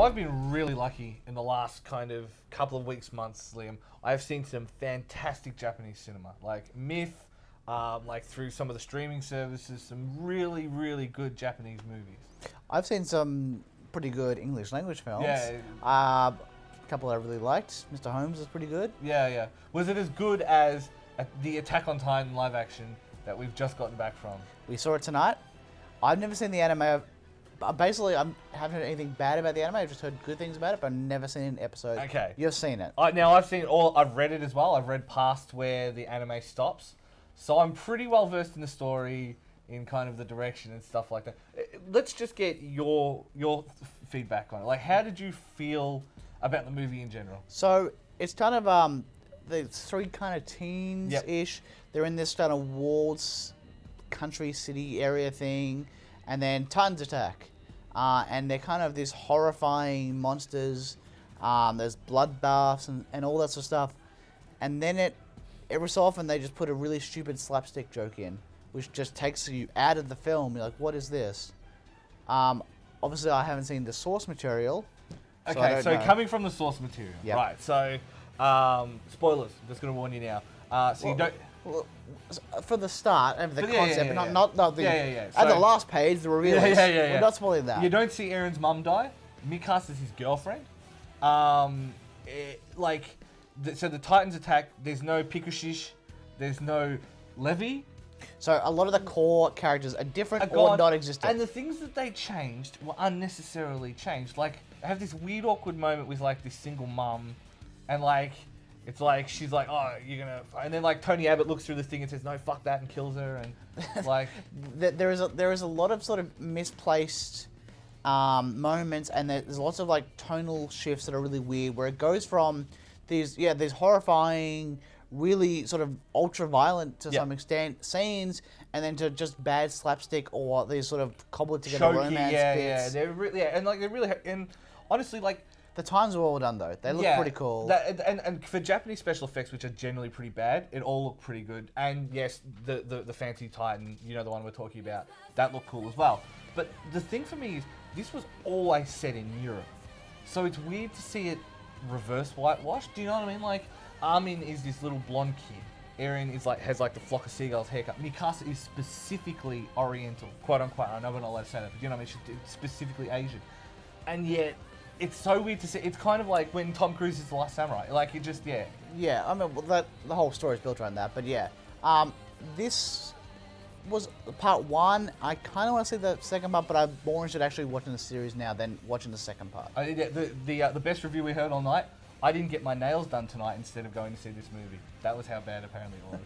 So I've been really lucky in the last kind of couple of weeks, months, Liam. I've seen some fantastic Japanese cinema, like Myth, like through some of the streaming services, some really, really good Japanese movies. I've seen some pretty good English language films. Yeah. A couple I really liked. Mr. Holmes is pretty good. Yeah. Was it as good as the Attack on Titan live action that we've just gotten back from? We saw it tonight. I've never seen the anime. Basically, I haven't heard anything bad about the anime. I've just heard good things about it, but I've never seen an episode. Okay. You've seen it. Now I've seen it all. I've read it as well. I've read past where the anime stops. So I'm pretty well versed in the story, in kind of the direction and stuff like that. Let's just get your feedback on it. Like, how did you feel about the movie in general? So it's kind of the three kind of teens-ish. Yep. They're in this kind of walled country city area thing, and then Titans attack, and they're kind of these horrifying monsters. There's bloodbaths and all that sort of stuff, and then every so often they just put a really stupid slapstick joke in, which just takes you out of the film. You're like, what is this? Obviously, I haven't seen the source material. Okay, so coming from the source material, yep. Right? So, spoilers. Just going to warn you now. You don't. Well, for the start, and the concept, yeah. not the. Yeah. At the last page, the reveal. Yeah. We're not spoiling that. You don't see Aaron's mum die. Mikasa is his girlfriend. So the Titans attack. There's no Pikushish. There's no Levi. So a lot of the core characters are different or not existent. And the things that they changed were unnecessarily changed. Like, I have this weird, awkward moment with like this single mum, and like, it's like she's like, oh, you're gonna, and then like Tony Abbott looks through the thing and says, no, fuck that, and kills her, and like, there is a lot of sort of misplaced moments, and there's lots of like tonal shifts that are really weird, where it goes from these horrifying, really sort of ultra violent to some extent scenes, and then to just bad slapstick or these sort of cobbled together romance bits. And honestly, like, the times were well done though. They look pretty cool. And for Japanese special effects, which are generally pretty bad, it all looked pretty good. And yes, the fancy Titan, you know, the one we're talking about, that looked cool as well. But the thing for me is, this was always set in Europe, so it's weird to see it reverse whitewashed. Do you know what I mean? Like, Armin is this little blonde kid. Eren is like has like the flock of seagulls haircut. Mikasa is specifically Oriental, quote unquote. I know we're not allowed to say that, but you know what I mean? She's specifically Asian. And yet, it's so weird to see. It's kind of like when Tom Cruise is The Last Samurai. Like, it just, Yeah, I mean, the whole story is built around that, but yeah. This was part one. I kind of want to see the second part, but I'm more interested actually watching the series now than watching the second part. The best review we heard all night, I didn't get my nails done tonight instead of going to see this movie. That was how bad apparently it was.